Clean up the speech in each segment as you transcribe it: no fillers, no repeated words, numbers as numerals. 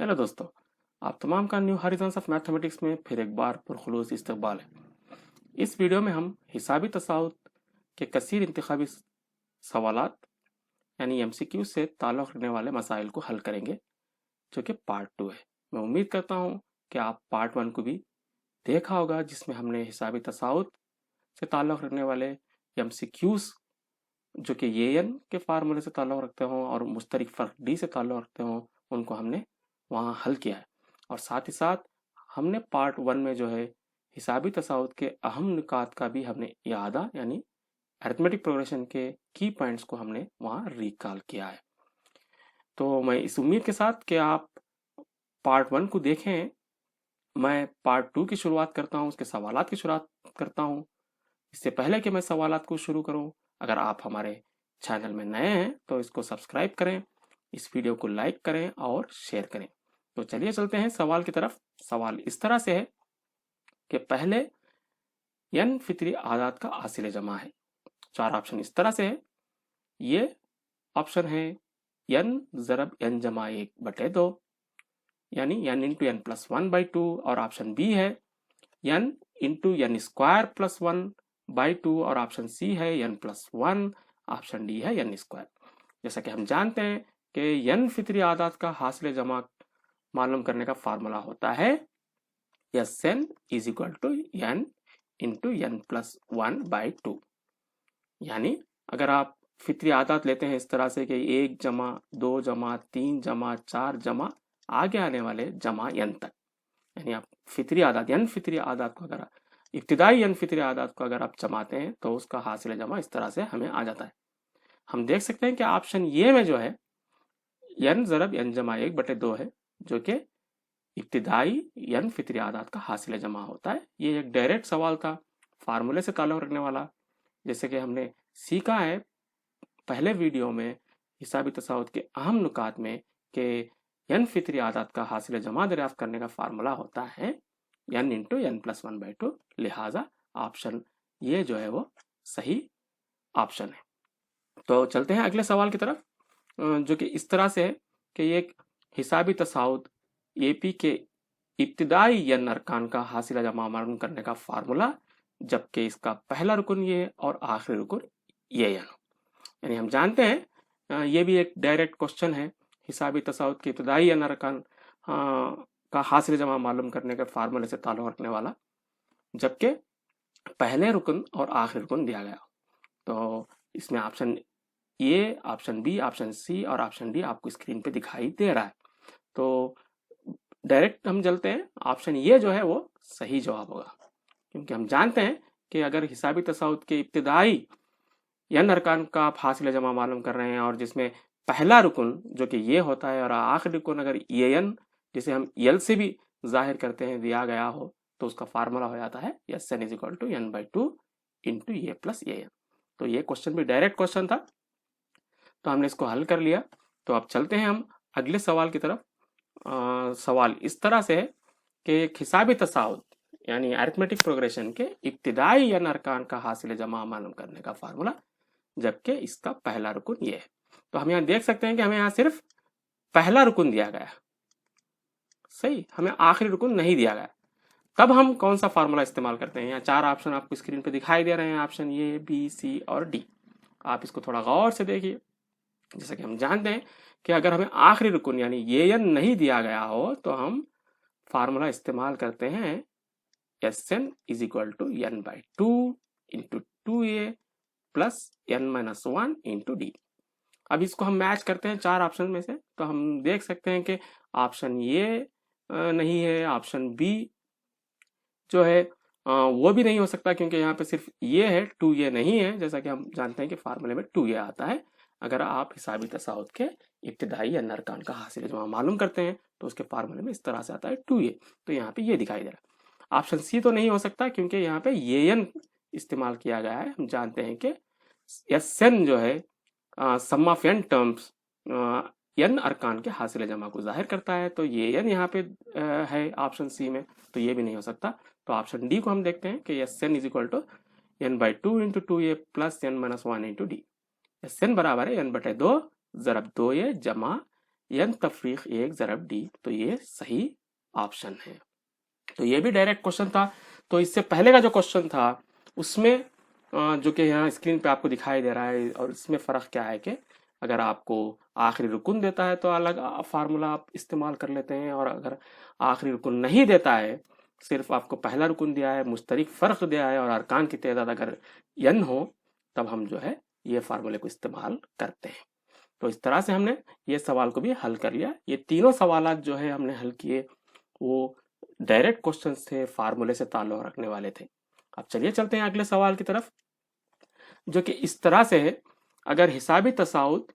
Hello दोस्तों, आप तमाम का न्यू हॉरिजॉन्स ऑफ मैथमेटिक्स में फिर एक बार पुरखुलूस इस्तकबाल है। इस वीडियो में हम हिसाबी तसाउत के कसीर इंतखाबी सवालात यानी एमसीक्यू से ताल्लुक़ रखने वाले मसाइल को हल करेंगे, जो कि पार्ट 2 है। मैं उम्मीद करता हूँ कि आप पार्ट 1 को भी देखा होगा, जिसमें हमने हिसाबी तसाउत से ताल्लुक़ रखने वाले एमसीक्यूज़ जो कि एन के फार्मूले से ताल्लुक़ रखते हों और मुश्तरक फ़र्क डी से ताल्लुक़ रखते हों, उनको हमने वहाँ हल किया है। और साथ ही साथ हमने पार्ट 1 में जो है हिसाबी तसाउत के अहम नुकात का भी हमने इआदा यानी अरिथमेटिक प्रोग्रेशन के की पॉइंट्स को हमने वहाँ रिकॉल किया है। तो मैं इस उम्मीद के साथ कि आप पार्ट 1 को देखें, मैं पार्ट 2 की शुरुआत करता हूँ, उसके सवालात की शुरुआत करता हूँ। इससे पहले कि मैं सवालात को शुरू करूँ, अगर आप हमारे चैनल में नए हैं तो इसको सब्सक्राइब करें, इस वीडियो को लाइक करें और शेयर करें। तो चलिए चलते हैं सवाल की तरफ। सवाल इस तरह से है कि पहले n फितरी आदात का हासिल जमा है। 4 ऑप्शन इस तरह से है। ये ऑप्शन है n ज़रब n जमा 1/2 यानी n इंटू n प्लस 1/2, और ऑप्शन बी है n into n square plus 1/2, और ऑप्शन सी है n प्लस 1, ऑप्शन डी है n स्क्वायर। जैसा कि हम जानते हैं कि n फितरी आदात का हासिल जमा मालूम करने का फार्मूला होता है Sn is equal to n into n plus 1/2। यानी अगर आप फितरी आदात लेते हैं इस तरह से कि 1 जमा 2 जमा 3 जमा 4 जमा आगे आने वाले जमा n तक, यानी आप फितरी आदात n फितरी आदात को अगर इब्तिदाई n फितरी आदात को अगर आप जमाते हैं तो उसका हासिल जमा इस तरह से हमें आ जाता है। हम देख सकते हैं कि ऑप्शन ये में जो है n ज़रब n जमा 1/2 है, जो कि इब्तिदाई n फितरी आदात का हासिल जमा होता है। ये एक डायरेक्ट सवाल था, फार्मूले से ताल्लुक़ रखने वाला। जैसे कि हमने सीखा है पहले वीडियो में हिसाबी तसाउत के अहम नुकात में कि n फितरी आदात का हासिल जमा दरियाफ्त करने का फार्मूला होता है n इंटू n प्लस 1/2। लिहाजा ऑप्शन ये जो है वो सही ऑप्शन है। तो चलते हैं अगले सवाल की तरफ, जो कि इस तरह से है कि ये हिसाबी तसाउत एपी के इब्तिदाई n अरकान का हासिल जमा मालूम करने का फार्मूला, जबकि इसका पहला रुकन ये और आखिरी रुकन ये यानी हम जानते हैं ये भी एक डायरेक्ट क्वेश्चन है। हिसाबी तसाउत के इब्तिदाई n अरकान का हासिल जमा मालूम करने के फार्मूले से ताल्लुक़ रखने वाला, जबकि पहले रुकन और आखिरी रुकन दिया गया। तो इसमें option A, option B, option C और ऑप्शन डी आपको स्क्रीन पे दिखाई दे रहा है। तो डायरेक्ट हम चलते हैं, ऑप्शन ये जो है वो सही जवाब होगा, क्योंकि हम जानते हैं कि अगर हिसाबी तसाउत के इब्तिदाई n अरकान का आप हासिल जमा मालूम कर रहे हैं और जिसमें पहला रुकन जो कि ये होता है और आखिरी रुकन अगर n जिसे हम l से भी जाहिर करते हैं दिया गया हो, तो उसका फार्मूला हो जाता है Sn is equal to n/2 into a plus an। तो ये क्वेश्चन भी डायरेक्ट क्वेश्चन था, तो हमने इसको हल कर लिया। तो अब चलते हैं हम अगले सवाल की तरफ। सवाल इस तरह से है कि एक हिसाबी तसाउत यानी अरिथमेटिक प्रोग्रेशन के इब्तिदाई n अरकान का हासिल जमा मालूम करने का फार्मूला, जबकि इसका पहला रुकन ये है। तो हम यहाँ देख सकते हैं कि हमें यहाँ सिर्फ पहला रुकन दिया गया है, सही, हमें आखिरी रुकन नहीं दिया गया। तब हम कौन सा फार्मूला इस्तेमाल करते हैं? यहाँ 4 ऑप्शन आपको स्क्रीन पे दिखाई दे रहे हैं, ऑप्शन ए, बी, सी और डी। आप इसको थोड़ा गौर से देखिए। जैसा कि हम जानते हैं कि अगर हमें आखिरी रुकन यानी ये n नहीं दिया गया हो तो हम फार्मूला इस्तेमाल करते हैं Sn is equal to n/2 into 2a plus n-1 into d. अब इसको हम मैच करते हैं 4 ऑप्शन में से, तो हम देख सकते हैं कि ऑप्शन ये नहीं है, ऑप्शन बी जो है वो भी नहीं हो सकता, क्योंकि यहाँ पे सिर्फ ये है, 2a नहीं है। जैसा कि हम जानते हैं कि फार्मूले में 2a आता है अगर आप हिसाबी तसाउत के इब्तिदाई n अरकान का हासिल जमा मालूम करते हैं, तो उसके फार्मूले में इस तरह से आता है 2a। तो यहाँ पे ये दिखाई दे रहा है। ऑप्शन सी तो नहीं हो सकता, क्योंकि यहाँ पे ये n इस्तेमाल किया गया है। हम जानते हैं कि Sn जो है सम ऑफ n टर्म्स n अरकान के हासिल जमा को जाहिर करता है, तो ये n यहाँ पे है ऑप्शन सी में, तो ये भी नहीं हो सकता। तो ऑप्शन डी को हम देखते हैं कि Sn is equal to n/2 into 2a plus n-1 into d. Sn बराबर है n/2 ज़रब 2a जमा n तफरीक 1 ज़रब d, तो ये सही ऑप्शन है। तो ये भी डायरेक्ट क्वेश्चन था। तो इससे पहले का जो क्वेश्चन था उसमें जो कि यहाँ स्क्रीन पे आपको दिखाई दे रहा है, और इसमें फ़र्क क्या है कि अगर आपको आखिरी रुकन देता है तो अलग फार्मूला आप इस्तेमाल कर लेते हैं, और अगर आखिरी रुकन नहीं देता है, सिर्फ आपको पहला रुकन दिया है, मुश्तरिक फ़र्क दिया है और अरकान की तादाद अगर n हो, तब हम जो है ये फार्मूले को इस्तेमाल करते हैं। तो इस तरह से हमने ये सवाल को भी हल कर लिया। ये तीनों सवालात जो है हमने हल किए वो डायरेक्ट क्वेश्चंस थे, फार्मूले से ताल्लुक रखने वाले थे। अब चलिए चलते हैं अगले सवाल की तरफ, जो कि इस तरह से है। अगर हिसाबी तसाउद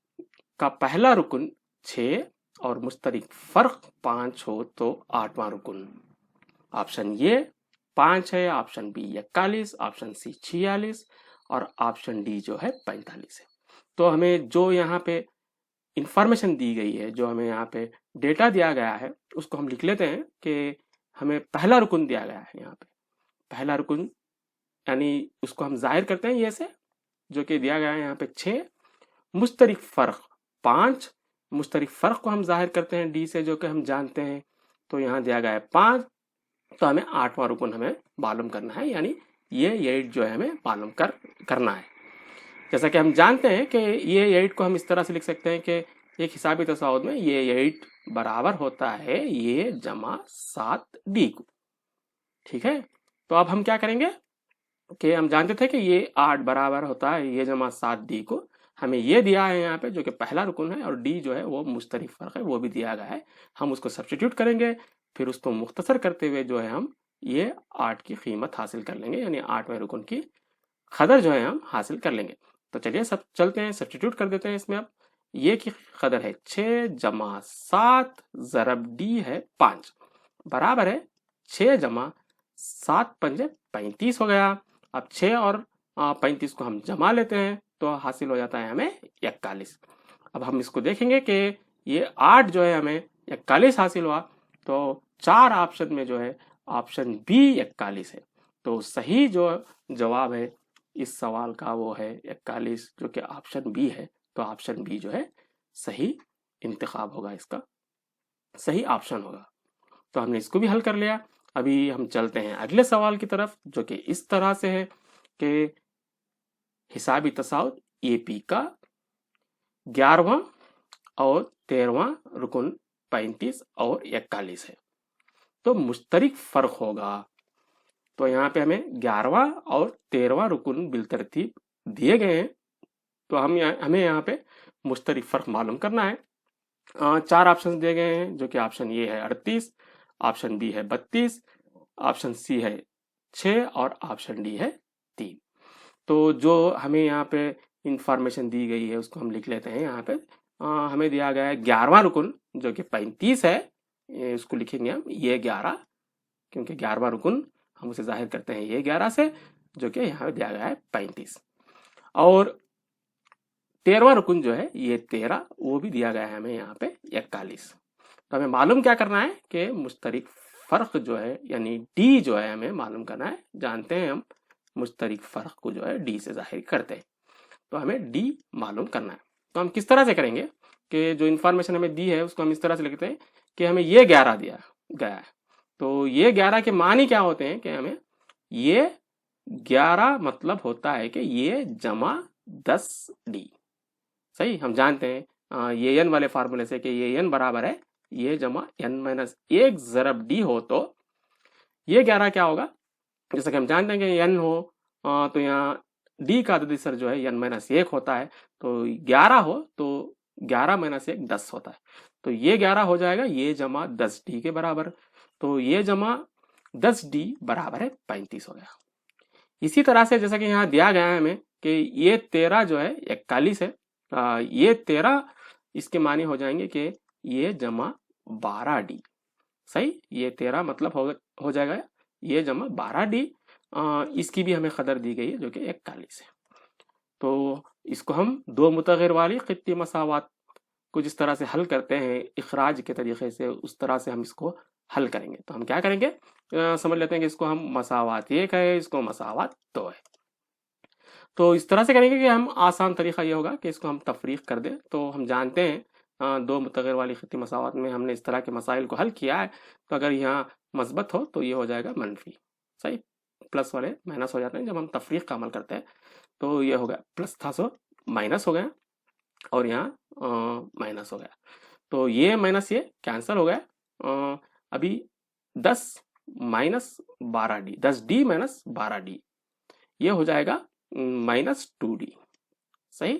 का पहला रुकन 6 और मुश्तरिक फ़र्क 5 हो तो 8वां रुकन। ऑप्शन ये 5 है, ऑप्शन बी 41, ऑप्शन सी 46 और ऑप्शन डी जो है 45 है। तो हमें जो यहाँ पे इंफॉर्मेशन दी गई है, जो हमें यहाँ पे डेटा दिया गया है, उसको हम लिख लेते हैं कि हमें पहला रुकन दिया गया है। यहाँ पे पहला रुकन यानी उसको हम जाहिर करते हैं ये से, जो कि दिया गया है यहाँ पे 6, मुश्तरिक फ़र्क 5, मुश्तरिक फ़र्क को हम जाहिर करते हैं डी से, जो कि हम जानते हैं। तो यहाँ दिया गया है 5, तो हमें 8वां रुकन हमें मालूम करना है, यानी ये 8 जो है हमें मालूम करना है। जैसा कि हम जानते हैं कि ये 8 को हम इस तरह से लिख सकते हैं कि एक हिसाबी तसाउद में ये 8 बराबर होता है ये जमा 7d को। ठीक है, तो अब हम क्या करेंगे कि हम जानते थे कि ये 8 बराबर होता है ये जमा 7d को। हमें ये दिया है यहाँ पे जो कि पहला रुकन है, और d जो है वो मुश्तरिक फ़र्क है, वो भी दिया गया है। हम उसको सब्स्टिट्यूट करेंगे, फिर उसको मुख्तसर करते हुए जो है हम ये 8 की कीमत हासिल कर लेंगे, यानी 8वें रुकन की कदर जो है हम हासिल कर लेंगे। तो चलिए सब चलते हैं, सब्स्टिट्यूट कर देते हैं इसमें। अब ये की कदर है 6 जमा 7 ज़रब d है 5, बराबर है 6 जमा 7 पंजे 35 हो गया। अब 6 और 35 को हम जमा लेते हैं तो हासिल हो जाता है हमें 41। अब हम इसको देखेंगे कि ये 8 जो है हमें 41 हासिल हुआ, तो 4 ऑप्शन में जो है ऑप्शन बी 41 है। तो सही जो जवाब है इस सवाल का वो है 41, जो कि ऑप्शन बी है। तो ऑप्शन बी जो है सही इंतखाब होगा, इसका सही ऑप्शन होगा। तो हमने इसको भी हल कर लिया। अभी हम चलते हैं अगले सवाल की तरफ, जो कि इस तरह से है कि हिसाबी तसाउद एपी का 11वां और 13वां रुकन 35 और 41 है, तो मुश्तरिक फ़र्क होगा। तो यहाँ पे हमें 11वां और 13वां रुकन बिलतरतीब दिए गए हैं, तो हमें यहाँ पे मुश्तरिक फ़र्क मालूम करना है। 4 ऑप्शन दिए गए हैं, जो कि ऑप्शन ए है 38, ऑप्शन बी है 32, ऑप्शन सी है 6 और ऑप्शन डी है 3। तो जो हमें यहाँ पे इंफॉर्मेशन दी गई है उसको हम लिख लेते हैं। यहाँ पे हमें दिया गया है 11वां रुकन जो कि 35 है, इसको लिखेंगे हम ये 11, क्योंकि 11वां रुकन हम उसे जाहिर करते हैं ये 11 से, जो कि यहाँ दिया गया है 35। और 13वां रुकन जो है ये 13, वो भी दिया गया है हमें यहाँ पे 41। तो हमें मालूम क्या करना है कि मुश्तरिक फ़र्क जो है यानी डी जो है हमें मालूम करना है। जानते हैं हम मुश्तरिक फ़र्क को जो है डी से जाहिर करते हैं, तो हमें डी मालूम करना है। तो हम किस तरह से करेंगे कि जो इन्फॉर्मेशन हमें दी है उसको हम इस तरह से लिखते हैं कि हमें ये 11 दिया गया है, तो ये 11 के मानी क्या होते हैं कि हमें ये 11 मतलब होता है कि ये जमा 10d। सही, हम जानते हैं ये n वाले फार्मूले से कि ये n बराबर है ये जमा n-1 ज़रब d हो, तो ये 11 क्या होगा, जैसा कि हम जानते हैं कि n हो तो यहाँ d का अददी सर जो है n-1 होता है, तो 11 हो तो 11-1 10 होता है, तो ये 11 हो जाएगा ये जमा 10d के बराबर। तो ये जमा 10d बराबर है 35 हो गया। इसी तरह से जैसा कि यहाँ दिया गया है हमें कि ये 13 जो है 41 है, ये 13 इसके माने हो जाएंगे कि ये जमा 12d। सही, ये 13 मतलब हो जाएगा ये जमा 12d। इसकी भी हमें कदर दी गई है जो कि 41 है। तो इसको हम दो मुतग़िर वाली क़ित्ती मसावात को जिस तरह से हल करते हैं इखराज के तरीके से, उस तरह से हम इसको हल करेंगे। तो हम क्या करेंगे, समझ लेते हैं कि इसको हम मसावात 1 है, इसको मसावात 2 है। तो इस तरह से करेंगे कि हम आसान तरीका ये होगा कि इसको हम तफरीक कर दें। तो हम जानते हैं दो मुतग़िर वाली खित्ती मसावत में हमने इस तरह के मसाइल को हल किया है, तो अगर यहाँ मस्बत हो तो ये हो जाएगा मनफी। सही, प्लस वाले माइनस हो जाते हैं जब हम तफरीक का अमल करते हैं। तो ये हो गया प्लस था सो माइनस हो गया और यहाँ माइनस हो गया, तो ये माइनस ये कैंसिल हो गया। अभी 10 minus 12d, 10d minus 12d, ये हो जाएगा -2d। सही,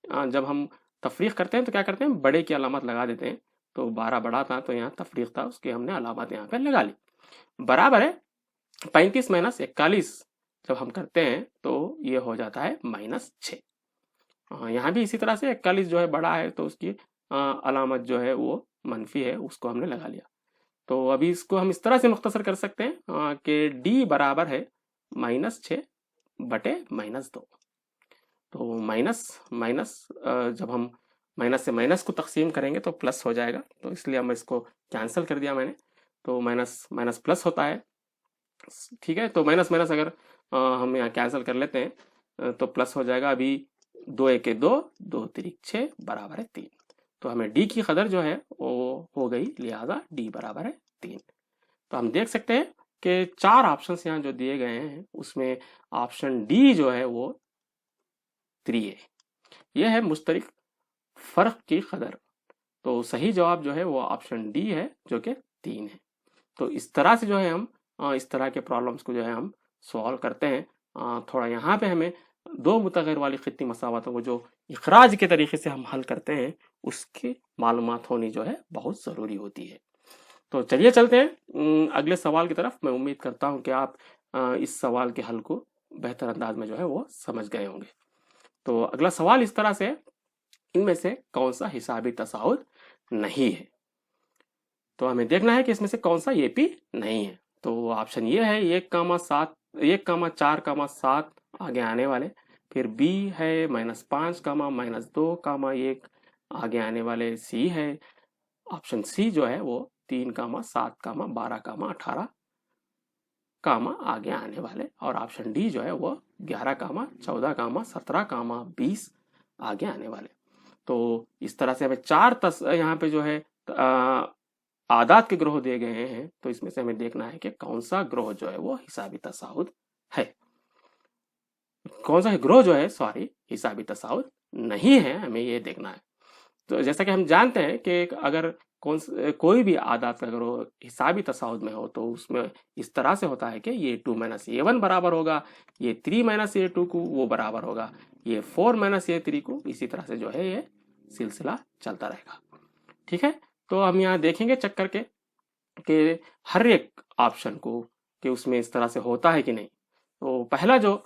जब हम तफरीक करते हैं तो क्या करते हैं, बड़े की अलामत लगा देते हैं। तो 12 बड़ा था तो यहाँ तफरीक था, उसकी हमने अलामत यहाँ पे लगा ली। बराबर है 35 माइनस 41 जब हम करते हैं तो ये हो जाता है -6। यहाँ भी इसी तरह से 41 जो है बड़ा है तो उसकी अलामत जो है वो मनफी है, उसको हमने लगा लिया। तो अभी इसको हम इस तरह से मुख्तसर कर सकते हैं कि d बराबर है -6 बटे -2। तो माइनस माइनस जब हम माइनस से माइनस को तकसीम करेंगे तो प्लस हो जाएगा, तो इसलिए हम इसको कैंसिल कर दिया मैंने। तो माइनस माइनस प्लस होता है, ठीक है। तो माइनस माइनस अगर हम यहाँ कैंसिल कर लेते हैं तो प्लस हो जाएगा। अभी 2 एके 2, 2 तिरिक 6 बराबर है 3। तो हमें डी की कदर जो है वो हो गई, लिहाजा डी बराबर है 3। तो हम देख सकते हैं कि 4 ऑप्शन यहाँ जो दिए गए हैं उसमें ऑप्शन डी जो है वो 3 है। यह है मुश्तरक फ़र्क की कदर। तो सही जवाब जो है वो ऑप्शन डी है जो कि 3 है। तो इस तरह से जो है हम इस तरह के प्रॉब्लम्स को जो है हम सॉल्व करते हैं। थोड़ा यहाँ पे हमें दो मुतग़िर वाली खित्ती मसावतों को जो इखराज के तरीके से हम हल करते हैं उसकी मालूमात होनी जो है बहुत ज़रूरी होती है। तो चलिए चलते हैं अगले सवाल की तरफ। मैं उम्मीद करता हूँ कि आप इस सवाल के हल को बेहतर अंदाज में जो है वो समझ गए होंगे। तो अगला सवाल इस तरह से, इनमें से कौन सा हिसाबी तसाउद नहीं है। तो हमें देखना है कि इसमें से कौन सा ये भी नहीं है। तो ऑप्शन ये है 1,7 1,4,7 आगे आने वाले, फिर बी है -5, -2, 1 आगे आने वाले, सी है ऑप्शन सी जो है वो 3,7, 12, 18 आगे आने वाले, और ऑप्शन डी जो है वो 11, 14, 17, 20 आगे आने वाले। तो इस तरह से हमें 4 यहाँ पे जो है आदात के ग्रोह दिए गए हैं। तो इसमें से हमें देखना है कि कौन सा ग्रोह जो है वो हिसाबी तसाउद है, कौन सा ग्रोह जो है हिसाबी तसाउद नहीं है, हमें ये देखना है। तो जैसा कि हम जानते हैं कि अगर कोई भी आदात का ग्रोह हिसाबी तसाउद में हो तो उसमें इस तरह से होता है कि ये 2 - a1 बराबर होगा, ये 3 - a2 को वो बराबर होगा, ये 4 - a3 को, इसी तरह से जो है ये सिलसिला चलता रहेगा। ठीक है, तो हम यहाँ देखेंगे चेक करके कि हर एक ऑप्शन को कि उसमें इस तरह से होता है कि नहीं। तो पहला जो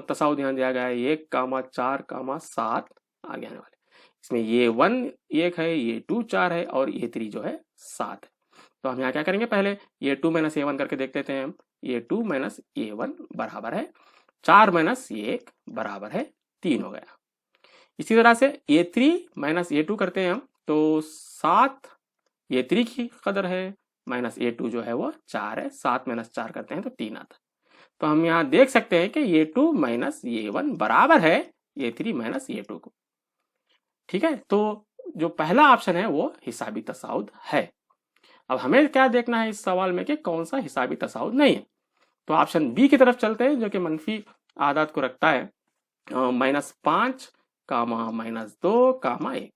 तसाउद यहाँ दिया गया है 1,4,7 आगे आने वाले, इसमें ये 1 1 है, ये 2 4 है और ये 3 जो है 7 है। तो हम यहाँ क्या करेंगे, पहले ये 2 - a1 करके देख लेते हैं हम। ये 2 - a1 बराबर है 4 - 1 बराबर है 3 हो गया। इसी तरह से ये 3 - a2 करते हैं हम, तो 7 ये 3 की कदर है, -a2 जो है वो 4 है, 7 - 4 करते हैं तो 3 आता है। तो हम यहाँ देख सकते हैं कि ये 2 - a1 बराबर है ये 3 - a2 को। ठीक है, तो जो पहला ऑप्शन है वो हिसाबी तसाउद है। अब हमें क्या देखना है इस सवाल में कि कौन सा हिसाबी तसाउद नहीं है। तो ऑप्शन बी की तरफ चलते हैं जो कि मनफी आदात को रखता है, -5, -2, -1,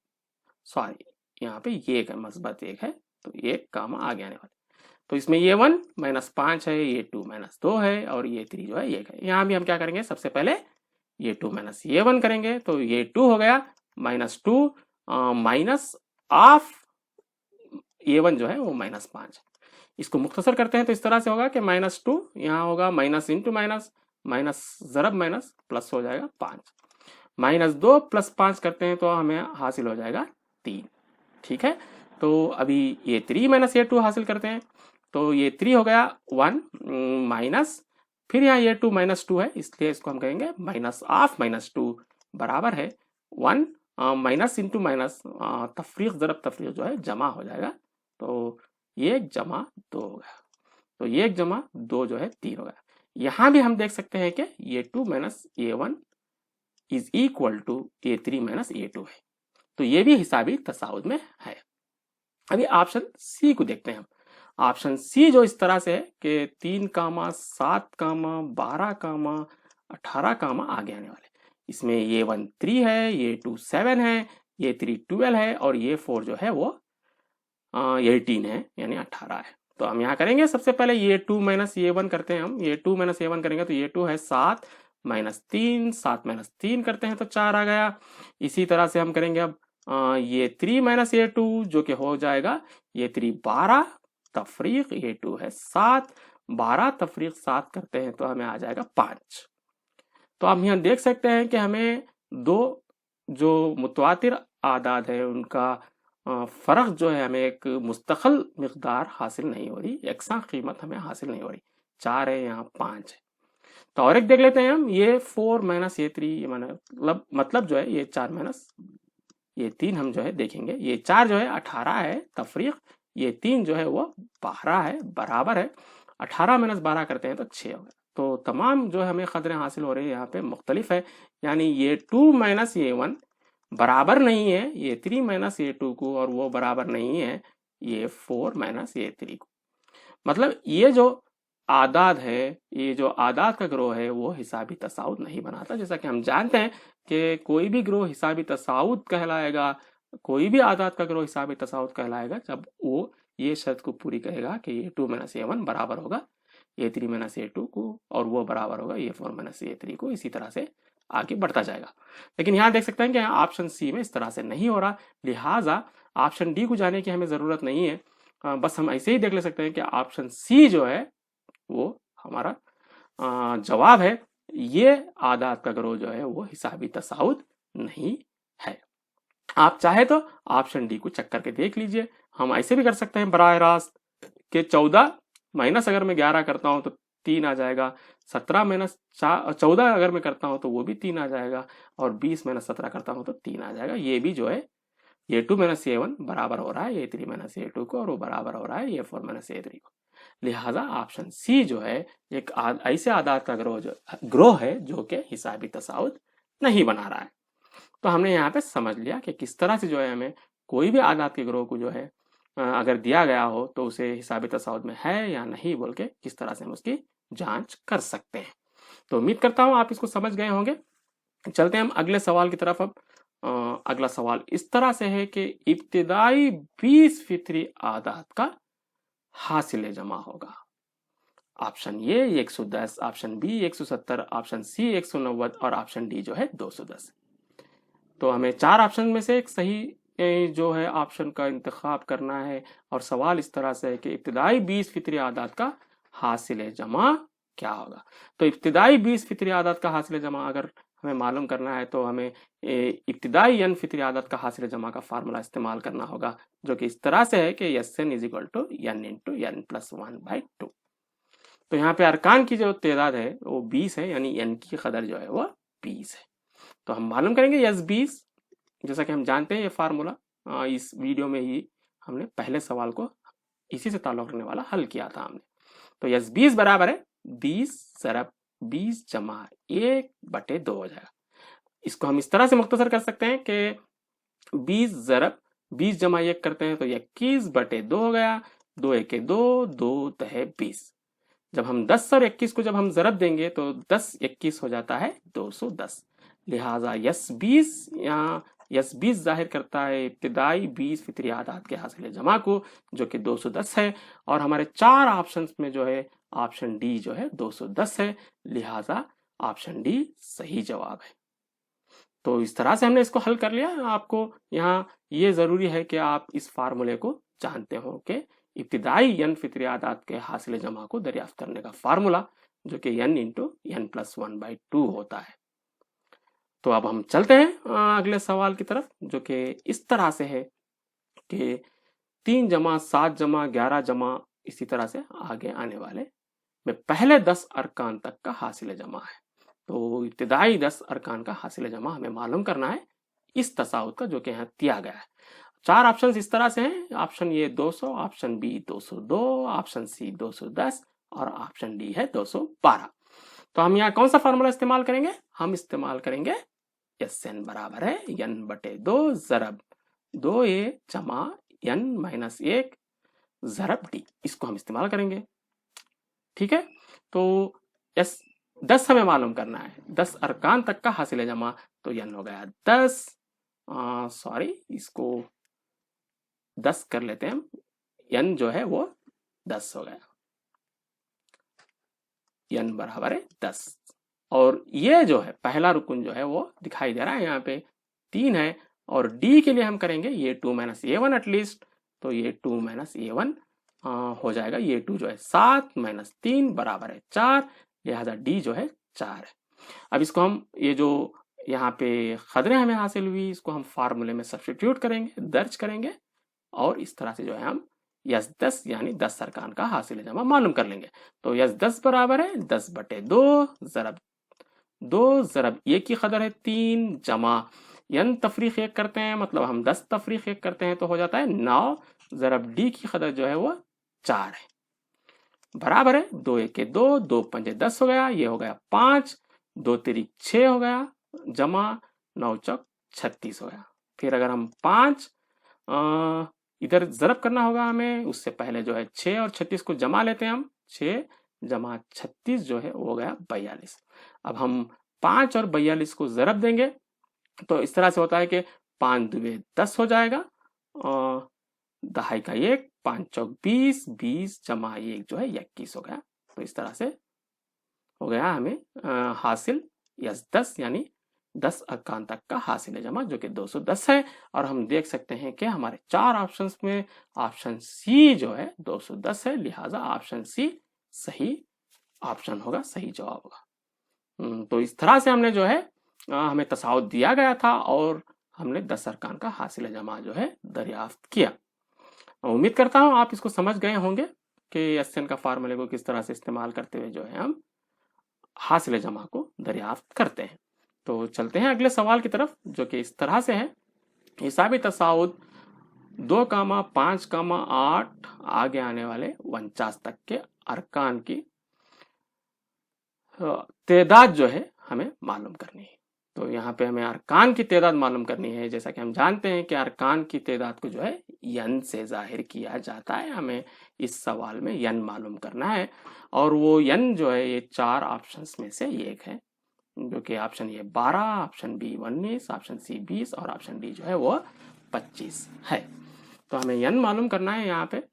सॉरी यहाँ पे ये एक है, मस्बत 1 है तो 1 आगे आने वाले। तो इसमें ये 1 -5 है, ये 2 - 2 है और ये 3 जो है 1 है। यहाँ भी हम क्या करेंगे, सबसे पहले ये 2 - a1 करेंगे, तो ये 2 हो गया, -2 माइनस ऑफ a1 जो है वो -5। इसको मुख्तसर करते हैं तो इस तरह से होगा कि -2 यहाँ होगा माइनस इंटू माइनस, माइनस ज़रब माइनस प्लस हो जाएगा 5, -2 + 5 करते हैं तो हमें हासिल हो जाएगा 3। ठीक है, तो अभी ये 3 - a2 हासिल करते हैं, तो ये 3 हो गया 1 माइनस, फिर यहाँ ये 2 -2 है इसलिए इसको हम कहेंगे माइनस ऑफ -2 बराबर है 1 माइनस इंटू माइनस, तफरीक ज़रब तफरीक जो है जमा हो जाएगा, तो 1 जमा 2 हो गया, तो 1 जमा 2 जो है 3 हो गया। यहाँ भी हम देख सकते हैं कि ये 2 - a1 इज इक्वल टू ये 3 - a2 है। तो ये भी हिसाबी तसाउद में है। अभी ऑप्शन सी को देखते हैं हम। ऑप्शन सी जो इस तरह से है कि 3 कामा 7 कामा 12 कामा 18 कामा आगे आने वाले, इसमें ये 1 3 है, ये 2 7 है, ये 3 12 है और ये 4 जो है वो 18 है, यानी 18 है। तो हम यहाँ करेंगे सबसे पहले ये 2 माइनस ये 1 करते हैं हम। ये 2 माइनस ये 1 करेंगे तो ये 2 है 7 माइनस 3, 7 माइनस 3 करते हैं तो 4 आ गया। इसी तरह से हम करेंगे अब ये 3 माइनस ये 2 जो कि हो जाएगा ये 3 12 तफरीक ये 2 है 7, 12 तफरीक 7 करते हैं तो हमें आ जाएगा 5। तो आप यहाँ देख सकते हैं कि हमें दो जो मुतवातिर आदाद है उनका फ़र्क जो है हमें एक मुस्तकिल मिकदार हासिल नहीं हो रही, यकसा कीमत हमें हासिल नहीं हो रही। 4 है, यहाँ 5 है। तो और एक देख लेते हैं हम, ये 4 माइनस ये 3 मतलब जो है ये 4 माइनस ये 3 हम जो है देखेंगे, ये 4 जो है 18 है तफरीक, ये 3 जो है वो 12 है, बराबर है 18 माइनस 12 करते हैं तो 6 हो गया। तो तमाम जो हमें कदरें हासिल हो रही है यहाँ पे मुख्तलिफ है, यानी ये 2 माइनस ये 1 बराबर नहीं है ये 3 माइनस ये 2 को, और वो बराबर नहीं है ये 4 माइनस ये 3 को। मतलब ये जो आदाद है, ये जो आदाद का ग्रोह है वो हिसाबी तसाउद नहीं बनाता। जैसा कि हम जानते हैं कि कोई भी ग्रोह हिसाबी तसाउद कहलाएगा, कोई भी आदाद का ग्रोह हिसाबी तसाउद कहलाएगा जब वो ये शर्त को पूरी करेगा कि ये 2 माइनस ये 1 बराबर होगा ये 3 माइनस ये 2 को, और वो बराबर होगा ये 4 माइनस ये 3 को। इसी तरह से आगे बढ़ता जाएगा। लेकिन यहाँ देख सकते हैं कि यहाँ ऑप्शन सी में इस तरह से नहीं हो रहा, लिहाजा ऑप्शन डी को जाने की हमें ज़रूरत नहीं है। बस हम ऐसे ही देख ले सकते हैं कि ऑप्शन सी जो है वो हमारा जवाब है। ये आदाद का ग्रोह जो है वो हिसाबी तसाउद नहीं है। आप चाहे तो ऑप्शन डी को चेक करके देख लीजिए। हम ऐसे भी कर सकते हैं बराह रास्त के 14 माइनस अगर मैं 11 करता हूं तो 3 आ जाएगा, 17 माइनस 14 अगर मैं करता हूं तो वो भी 3 आ जाएगा, और 20 माइनस 17 करता हूं तो 3 आ जाएगा। ये भी जो है ये 2 माइनस ये 1 बराबर हो रहा है ये 3 माइनस ये 2 को, और वो बराबर हो रहा है ये 4 माइनस ये 3 को। लिहाजा ऑप्शन सी जो है एक ऐसे आदाद का ग्रोह है जो कि हिसाबी तसाउद नहीं बना रहा है। तो हमने यहाँ पे समझ लिया कि किस तरह से जो है हमें कोई भी आदाद के ग्रोह को जो है अगर दिया गया हो तो उसे हिसाबी तसाउद में है या नहीं बोल के किस तरह से हम उसकी जांच कर सकते हैं। तो उम्मीद करता हूँ आप इसको समझ गए होंगे। चलते हैं हम अगले सवाल की तरफ। अब अगला सवाल इस तरह से है कि इब्तिदाई 20 फितरी आदाद का हासिल जमा होगा। Option A 110, option B 170, option C 190 और ऑप्शन डी जो है 210। तो हमें 4 ऑप्शन में से एक सही जो है ऑप्शन का इंतखाब करना है, और सवाल इस तरह से है कि इब्तिदाई 20 फितरी आदाद का हासिल जमा क्या होगा। तो इब्तिदाई 20 फितरी आदाद का हासिल जमा अगर हमें मालूम करना है तो हमें इब्तिदाई n फितरी आदाद का हासिल जमा का फार्मूला इस्तेमाल करना होगा, जो कि इस तरह से है कि Sn is equal to n into n plus 1/2। तो यहाँ पे अरकान की जो तादाद है वो 20 है, यानी n की कदर जो है वो 20 है। तो हम मालूम करेंगे S20, जैसा कि हम जानते हैं ये फार्मूला इस वीडियो में ही हमने पहले सवाल को इसी से ताल्लुक रखने वाला हल किया था हमने। तो S20 बराबर है 20 ज़रब 20 जमा 1/2 हो जाएगा। इसको हम इस तरह से मुख्तसर कर सकते हैं कि 20 ज़रब 20 जमा 1 करते हैं तो 21/2 हो गया, 2 1 2, 2 तहे 20। जब हम 10 और 21 को जब हम ज़रब देंगे तो 10 21 हो जाता है 210। लिहाजा S20 यहाँ S20 जाहिर करता है इब्तिदाई 20 फितरी आदाद के हासिल जमा को, जो कि 210 है, और हमारे 4 ऑप्शंस में जो है ऑप्शन डी जो है 210 है। लिहाजा ऑप्शन डी सही जवाब है। तो इस तरह से हमने इसको हल कर लिया। आपको यहाँ ये ज़रूरी है कि आप इस फार्मूले को जानते हो कि इब्तिदाई n फितरी आदाद के हासिल जमा को दरियाफ्त करने का फार्मूला जो कि n इंटू n प्लस 1/2 होता है। तो अब हम चलते हैं अगले सवाल की तरफ, जो कि इस तरह से है कि 3 जमा 7 जमा 11 जमा इसी तरह से आगे आने वाले में पहले 10 अरकान तक का हासिल जमा है। तो इब्तिदाई 10 अरकान का हासिल जमा हमें मालूम करना है इस तसाउद का, जो कि यहाँ दिया गया है। 4 ऑप्शन इस तरह से हैं, option A 200, option B 202, option C 210 और ऑप्शन डी है 212। तो हम यहाँ कौन सा फार्मूला इस्तेमाल करेंगे? हम इस्तेमाल करेंगे एस एन बराबर है n बटे 2 ज़रब 2a जमा n माइनस 1 ज़रब d। इसको हम इस्तेमाल करेंगे। ठीक है, तो एस 10 हमें मालूम करना है, 10 अरकान तक का हासिल जमा, तो n हो गया 10, सॉरी इसको 10 कर लेते हैं हम, n जो है वो 10 हो गया, n बराबर है 10। और ये जो है पहला रुकन जो है वो दिखाई दे रहा है यहाँ पे 3 है, और d के लिए हम करेंगे ये 2 माइनस a1 एटलीस्ट, तो ये 2 माइनस a1 हो जाएगा, ये 2 जो है 7 माइनस 3 बराबर है 4, लिहाजा d जो है 4 है। अब इसको हम ये जो यहाँ पे खदरें हमें हासिल हुई इसको हम फार्मूले में सब्स्टिट्यूट करेंगे, दर्ज करेंगे, और इस तरह से जो है हम यस 10 यानी 10 अरकान का हासिल जमा मालूम कर लेंगे। तो यस 10 बराबर है 10 बटे 2 ज़रब 2 ज़रब ये की कदर है 3 जमा n तफरीक 1 करते हैं, मतलब हम 10 तफरीक 1 करते हैं तो हो जाता है 9 ज़रब d की कदर जो है वो 4 है, बराबर है 2 1 के 2, 2 पंजे 10 हो गया, ये हो गया 5, 2 तिरिक 6 हो गया, जमा 9 चौक 36 हो गया। फिर अगर हम 5 इधर ज़रब करना होगा हमें, उससे पहले जो है 6 और 36 को जमा लेते हैं हम, 6 जमा 36 जो है वो हो गया 42। अब हम 5 और 42 को ज़रब देंगे तो इस तरह से होता है कि 5 दुए 10 हो जाएगा, दहाई का 1, 5 चौक 20, 20 जमा 1 जो है 21 हो गया। तो इस तरह से हो गया हमें हासिल यस 10 यानी 10 अरकान तक का हासिल जमा जो कि 210 है। और हम देख सकते हैं कि हमारे 4 ऑप्शंस में ऑप्शन सी जो है 210 है, लिहाजा ऑप्शन सी सही ऑप्शन होगा, सही जवाब होगा। तो इस तरह से हमने जो है हमें तसाउत दिया गया था और हमने 10 अरकान का हासिल जमा जो है दरियाफ्त किया। उम्मीद करता हूँ आप इसको समझ गए होंगे कि एसएन का फार्मूले को किस तरह से इस्तेमाल करते हुए जो है हम हासिल जमा को दरियाफ्त करते हैं। तो चलते हैं अगले सवाल की तरफ जो कि इस तरह से है, हिसाबी तसाउत 2,5,8 आगे आने वाले 49 तक के अरकान की तादाद जो है हमें मालूम करनी है। तो यहाँ पे हमें अरकान की तादाद मालूम करनी है। जैसा कि हम जानते हैं कि अरकान की तादाद को जो है n से जाहिर किया जाता है, हमें इस सवाल में n मालूम करना है और वो n जो है ये 4 ऑप्शंस में से एक है, जो कि option A 12, option B 19, option C 20 और ऑप्शन डी जो है वो 25 है। तो हमें n मालूम करना है यहाँ पे,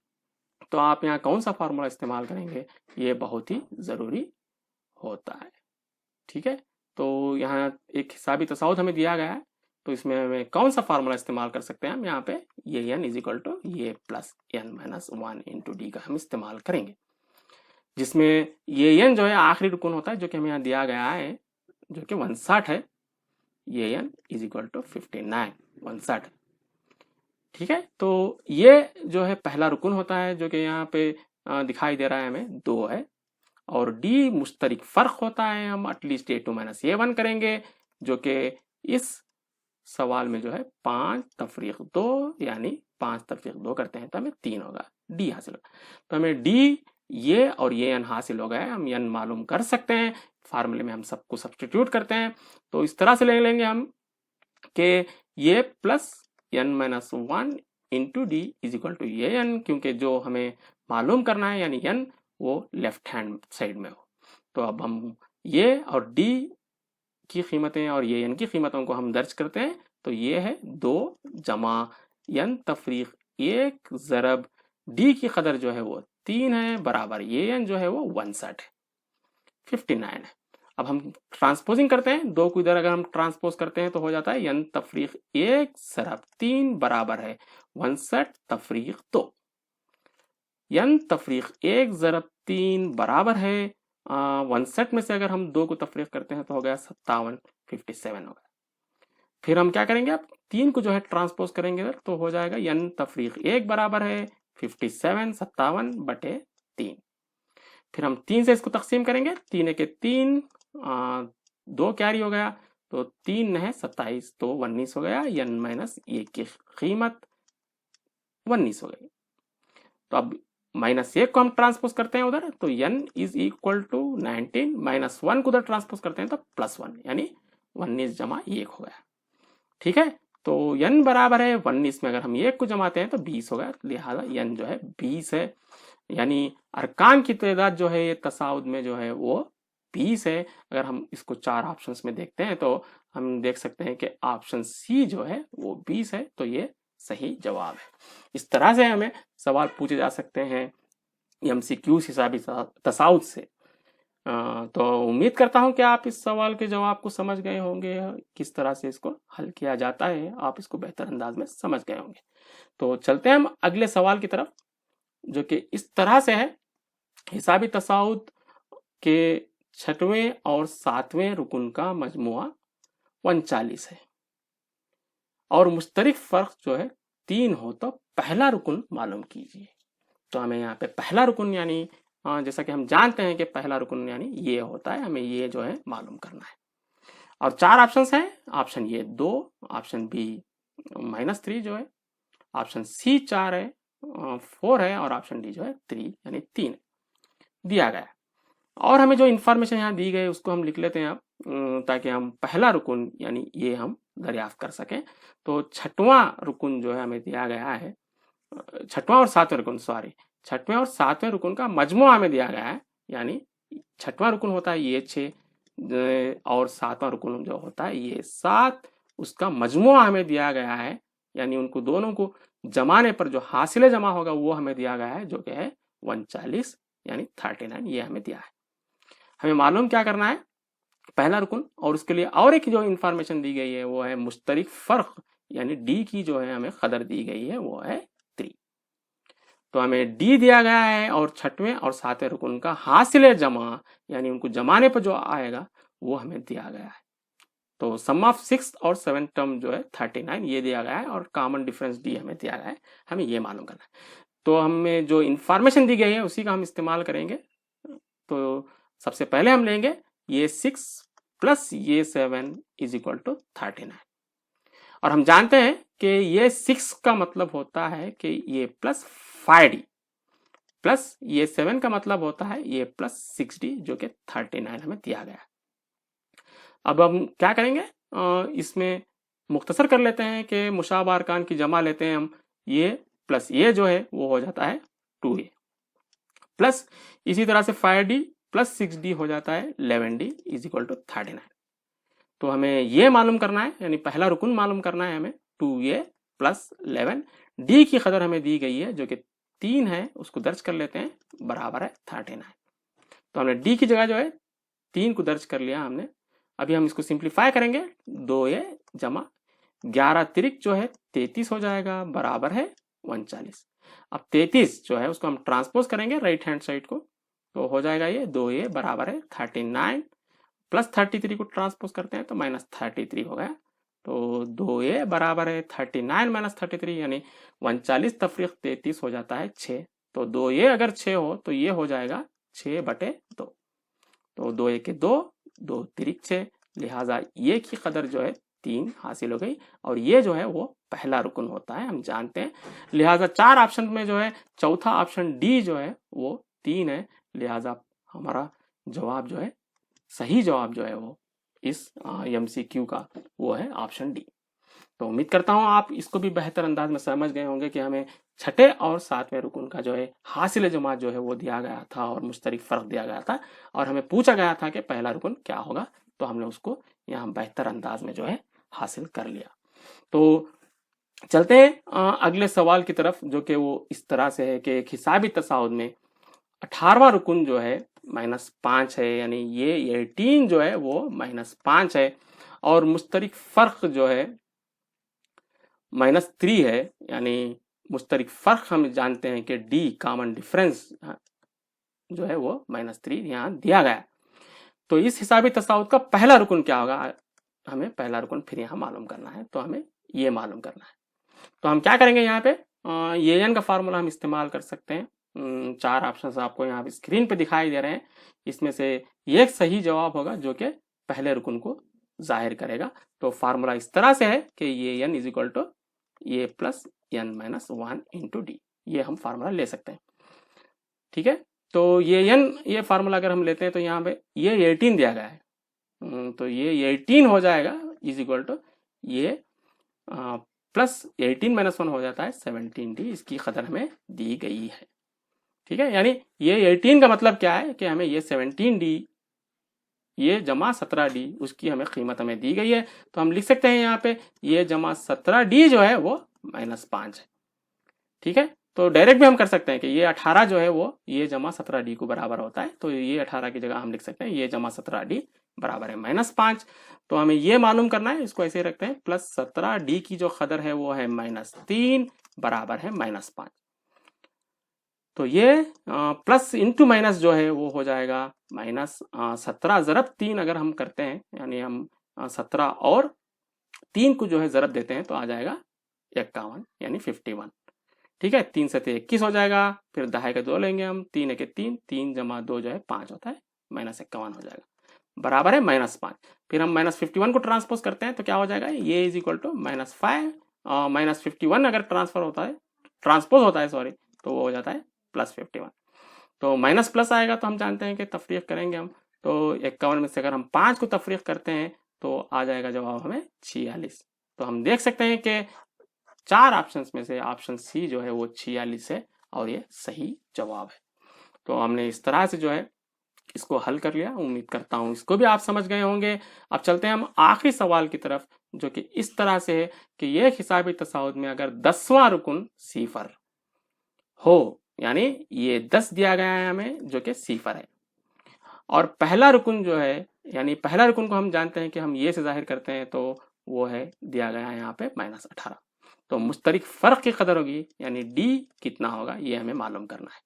तो आप यहाँ कौन सा फार्मूला इस्तेमाल करेंगे ये बहुत ही ज़रूरी होता है। ठीक है, तो यहाँ एक हिसाबी तसाउत हमें दिया गया है, तो इसमें हमें कौन सा फार्मूला इस्तेमाल कर सकते हैं हम यहाँ पे, ये n इज इक्वल टू ये plus n minus 1 into D का हम इस्तेमाल करेंगे, जिसमें ये n जो है आखिरी रुकन होता है जो कि हमें यहाँ दिया गया है जो कि 59 है, ये n इज इक्वल टू 59 59। ठीक है, तो ये जो है पहला रुकन होता है जो कि यहाँ पे दिखाई दे रहा है हमें 2 है, और डी मुश्तरिक फ़र्क होता है, हम एटलीस्ट a2 माइनस a1 करेंगे जो कि इस सवाल में जो है 5 तफरीक 2 यानी 5 तफरीक 2 करते हैं तो हमें 3 होगा, डी हासिल होगा। तो हमें डी ये और ये n हासिल हो गया है, हम n मालूम कर सकते हैं, फार्मूले में हम सबको सब्स्टिट्यूट करते हैं। तो इस तरह से ले लेंगे हम कि ये plus n minus 1 into d is equal to ये n, क्योंकि जो हमें मालूम करना है यानी n वो लेफ्ट हैंड साइड में हो। तो अब हम ये और डी की कीमतें और ये n की कीमतों को हम दर्ज करते हैं, तो ये है 2 जमा n तफरीक 1 ज़रब डी की कदर जो है वो 3 है, बराबर ये n जो है वो 59 है, 59 है। अब हम ट्रांसपोजिंग करते हैं, 2 को इधर अगर हम ट्रांसपोज करते हैं तो हो जाता है n तफरीक 1 ज़रब 3 बराबर है 59 तफरीक 2, n तफरीक 1 ज़रब 3 बराबर है 59 में से अगर हम 2 को तफरीक करते हैं तो हो गया 57, 57 हो गया। फिर हम क्या करेंगे, अब 3 को जो है ट्रांसपोज करेंगे तो हो जाएगा n तफरीक 1 बराबर है 57, 57 बटे 3। फिर हम 3 से इसको तकसीम करेंगे, 3 के 3 2 कैरी हो गया, तो 3 है 27 तो 19 हो गया, n माइनस 1 की कीमत 19 हो गई। तो अब माइनस 1 को हम ट्रांसपोज करते हैं उधर, तो n is equal to 19, minus 1 को उधर ट्रांसपोज करते हैं तो प्लस 1 यानी 19 जमा 1 हो गया। ठीक है, तो n बराबर है 19 में अगर हम 1 को जमाते हैं तो 20 हो गया, लिहाजा n जो है 20 है। यानी अरकान की तादाद जो है ये तसाउद में जो है वो 20 है। अगर हम इसको 4 ऑप्शंस में देखते हैं तो हम देख सकते हैं कि ऑप्शन सी जो है वो 20 है, तो ये सही जवाब है। इस तरह से हमें सवाल पूछे जा सकते हैं MCQs हिसाबी तसाउद से। तो उम्मीद करता हूं कि आप इस सवाल के जवाब को समझ गए होंगे, किस तरह से इसको हल किया जाता है आप इसको बेहतर अंदाज में समझ गए होंगे। तो चलते हैं हम अगले सवाल की तरफ, जो कि इस तरह से है। हिसाबी तसाउद के 6वें और 7वें रुकन का मजमुआ 39 है और मुश्तरिक फर्क जो है 3 हो, तो पहला रुकन मालूम कीजिए। तो हमें यहाँ पे पहला रुकन यानी जैसा कि हम जानते हैं कि पहला रुकन यानी ये होता है, हमें ये जो है मालूम करना है। और 4 ऑप्शंस हैं, ऑप्शन ये 2, ऑप्शन बी -3 जो है, ऑप्शन सी 4 है, 4 है, और ऑप्शन डी जो है 3 यानी 3 दिया गया। और हमें जो इंफॉर्मेशन यहाँ दी गई उसको हम लिख लेते हैं अब, ताकि हम पहला रुकन यानी ये हम दरियाफ्त कर सकें। तो 6वां रुकन जो है हमें दिया गया है, 6वां और 7वें रुकन, सॉरी 6वें और 7वें रुकन का मजमुआ हमें दिया गया है। यानी 6वां रुकन होता है ये 6 और 7वां रुकन जो होता है ये 7, उसका मजमुआ हमें दिया गया है। यानी उनको दोनों को जमाने पर जो हासिल जमा होगा वो हमें दिया गया है, जो कि है 39 यानी 39, ये हमें दिया है। हमें मालूम क्या करना है, पहला रुकन, और उसके लिए और एक जो इंफॉर्मेशन दी गई है वो है मुश्तरिक फर्क, यानी डी की जो है हमें कदर दी गई है वो है 3। तो हमें डी दिया गया है और 6वें और 7वें रुकन का हासिल जमा यानी उनको जमाने पर जो आएगा वो हमें दिया गया है। तो सम ऑफ 6 और 7 टर्म जो है 39 ये दिया गया है और कॉमन डिफरेंस डी हमें दिया गया है, हमें ये मालूम करना है। तो हमें जो इंफॉर्मेशन दी गई है उसी का हम इस्तेमाल करेंगे। तो सबसे पहले हम लेंगे ये 6 प्लस ये 7 इज इक्वल टू 39, और हम जानते हैं कि ये 6 का मतलब होता है कि ये प्लस 5d, प्लस ये 7 का मतलब होता है ये प्लस 6d, जो कि 39 हमें दिया गया। अब हम क्या करेंगे, इसमें मुख्तसर कर लेते हैं कि मुशाबा अरकान की जमा लेते हैं हम, ये प्लस ये जो है वो हो जाता है 2a, प्लस इसी तरह से 5d प्लस 6d हो जाता है 11d इज इक्वल टू 39। तो हमें ये मालूम करना है, यानी पहला रुकन मालूम करना है हमें, 2a प्लस 11, डी की कदर हमें दी गई है जो कि 3 है, उसको दर्ज कर लेते हैं, बराबर है 39। तो हमने डी की जगह जो है 3 को दर्ज कर लिया हमने। अभी हम इसको सिंप्लीफाई करेंगे, 2a जमा 11 तिरिक जो है 33 हो जाएगा, बराबर है 39। अब 33 जो है उसको हम ट्रांसपोज करेंगे राइट हैंड साइड को, तो हो जाएगा ये 2a बराबर है 39, प्लस 33 को ट्रांसपोज करते हैं तो माइनस 33 हो गया। तो 2a बराबर है 39 माइनस 33 यानी 39 तफरीक 33 हो जाता है 6। तो 2a अगर 6 हो तो ये हो जाएगा 6/2। तो 2a के 2, 2 तिरिक 6, लिहाजा ये की कदर जो है 3 हासिल हो गई, और ये जो है वो पहला रुकन होता है, हम जानते हैं। लिहाजा 4 ऑप्शन में जो है चौथा ऑप्शन डी जो है वो 3 है, लिहाजा हमारा जवाब जो है, सही जवाब जो है वो इस MCQ का वो है ऑप्शन डी। तो उम्मीद करता हूं आप इसको भी बेहतर अंदाज में समझ गए होंगे कि हमें 6ठे और 7वें रुकन का जो है हासिल जमा जो है वो दिया गया था और मुश्तरिक फर्क दिया गया था, और हमें पूछा गया था कि पहला रुकन क्या होगा, तो हमने उसको यहाँ बेहतर अंदाज में जो है हासिल कर लिया। तो चलते हैं अगले सवाल की तरफ, जो कि वो इस तरह से है कि एक हिसाबी तसाउद में 18वां रुकन जो है -5 है, यानी ये 18 जो है वो -5 है, और मुश्तरिक फर्क जो है -3 है, यानी मुश्तरिक फर्क हम जानते हैं कि डी कॉमन डिफरेंस जो है वो -3 यहाँ दिया गया। तो इस हिसाबी तसाउद का पहला रुकन क्या होगा, हमें पहला रुकन फिर यहाँ मालूम करना है, तो हमें ये मालूम करना है। तो हम क्या करेंगे, यहाँ पे ये एन का फार्मूला हम इस्तेमाल कर सकते हैं। 4 ऑप्शंस आपको यहाँ पे स्क्रीन पे दिखाई दे रहे हैं, इसमें से एक सही जवाब होगा जो कि पहले रुकन को जाहिर करेगा। तो फार्मूला इस तरह से है कि ये n is equal to a plus n minus 1 into d, ये हम फार्मूला ले सकते हैं। ठीक है, तो ये एन, ये फार्मूला अगर हम लेते हैं तो यहाँ पे ये 18 दिया गया है, तो ये 18 हो जाएगा इज इक्वल टू ये प्लस 18 माइनस 1 हो जाता है 17D, इसकी कदर हमें दी गई है। ठीक है, यानी ये 18 का मतलब क्या है कि हमें ये 17D ये जमा 17D उसकी हमें कीमत हमें दी गई है। तो हम लिख सकते हैं यहाँ पे ये जमा 17D जो है वो -5 है। ठीक है, तो डायरेक्ट भी हम कर सकते हैं कि ये 18 जो है वो ये जमा 17D को बराबर होता है। तो ये 18 की जगह हम लिख सकते हैं ये जमा 17D बराबर है -5। तो हमें ये मालूम करना है, इसको ऐसे रखते हैं, प्लस 17D की जो कदर है वो है -3 बराबर है -5। तो ये प्लस इंटू माइनस जो है वो हो जाएगा -17 ज़रब 3 अगर हम करते हैं, यानी हम 17 और 3 को जो है ज़रब देते हैं तो आ जाएगा 51 यानी 51। ठीक है, 3 से 21 हो जाएगा, फिर दहाई का 2 लेंगे हम, 3 1 3, 3 जमा 2 जो है 5 होता है, -51 हो जाएगा बराबर है -5। फिर हम -51 को ट्रांसपोज करते हैं तो क्या हो जाएगा, ये इज इक्वल टू -5 -51 अगर ट्रांसपोज होता है सॉरी, तो वो हो जाता है +51। तो माइनस प्लस आएगा तो हम जानते हैं कि तफरीक करेंगे हम, तो 51 में से अगर हम 5 को तफरीक करते हैं तो आ जाएगा जवाब हमें 46। तो हम देख सकते हैं कि 4 ऑप्शंस में से ऑप्शन सी जो है वो 46 है और ये सही जवाब है। तो हमने इस तरह से जो है इसको हल कर लिया, उम्मीद करता हूं इसको भी आप समझ गए होंगे। अब चलते हैं हम आखिरी सवाल की तरफ, जो कि इस तरह से है कि यह हिसाबी तसाउद में अगर 10वां रुकन सिफर हो, यानी ये 10 दिया गया है हमें जो कि सिफर है, और पहला रुकन जो है, यानी पहला रुकन को हम जानते हैं कि हम ये से जाहिर करते हैं, तो वो है दिया गया है यहाँ पे -18। तो मुश्तरिक फर्क की कदर होगी, यानी डी कितना होगा ये हमें मालूम करना है।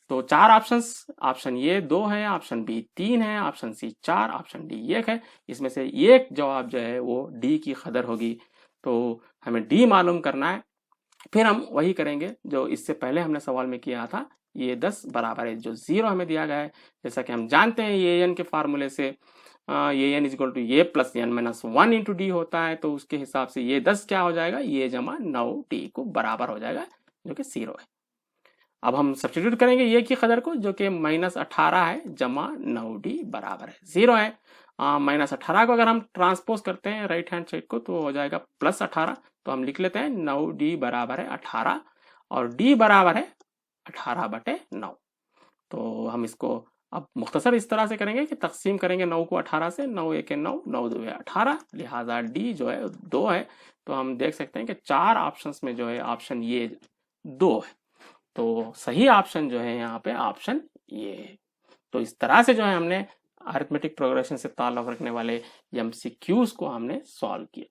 तो 4 ऑप्शंस, ऑप्शन ए 2 है, ऑप्शन बी 3 है, ऑप्शन सी 4, ऑप्शन डी 1 है। इसमें से एक जवाब जो है वो डी की कदर होगी। तो हमें डी मालूम करना है। फिर हम वही करेंगे जो इससे पहले हमने सवाल में किया था, ये 10 बराबर है जो 0 हमें दिया गया है। जैसा कि हम जानते हैं ये एन के फार्मूले से ये n is equal to a plus n minus 1 into d होता है, तो उसके हिसाब से ये 10 क्या हो जाएगा, ये जमा 9D को बराबर हो जाएगा जो कि 0 है। अब हम सब्स्टिट्यूट करेंगे ये की कदर को जो कि -18 है जमा 9D बराबर है 0 है। -18 को अगर हम ट्रांसपोज करते हैं राइट हैंड साइड को तो हो जाएगा +18। तो हम लिख लेते हैं 9D बराबर है 18 और D बराबर है 18/9। तो हम इसको अब मुख्तसर इस तरह से करेंगे कि तकसीम करेंगे 9 को 18 से, 9 1 9, 9 2 18, लिहाजा D जो है 2 है। तो हम देख सकते हैं कि 4 ऑप्शंस में जो है ऑप्शन ये 2 है। तो सही ऑप्शन जो है यहाँ पे ऑप्शन ये है। तो इस तरह से जो है हमने अरिथमेटिक प्रोग्रेशन से ताल्लुक रखने वाले MCQs को हमने सॉल्व किया।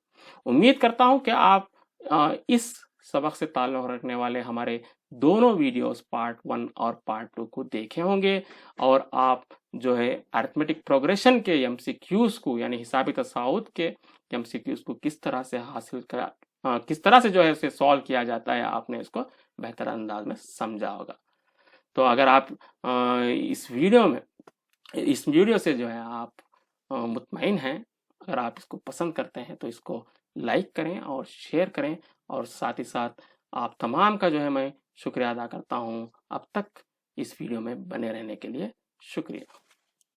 उम्मीद करता हूँ कि आप इस सबक से ताल्लुक रखने वाले हमारे दोनों वीडियोस पार्ट 1 और पार्ट 2 को देखे होंगे, और आप जो है अरिथमेटिक प्रोग्रेशन के MCQs को, यानी हिसाबी तसाउद के MCQs को किस तरह से किस तरह से जो है उसे सॉल्व किया जाता है, आपने इसको बेहतर अंदाज में समझा होगा। तो अगर आप इस वीडियो से जो है आप मुतमईन हैं, अगर आप इसको पसंद करते हैं तो इसको लाइक करें और शेयर करें, और साथ ही साथ आप तमाम का जो है मैं शुक्रिया अदा करता हूं अब तक इस वीडियो में बने रहने के लिए। शुक्रिया।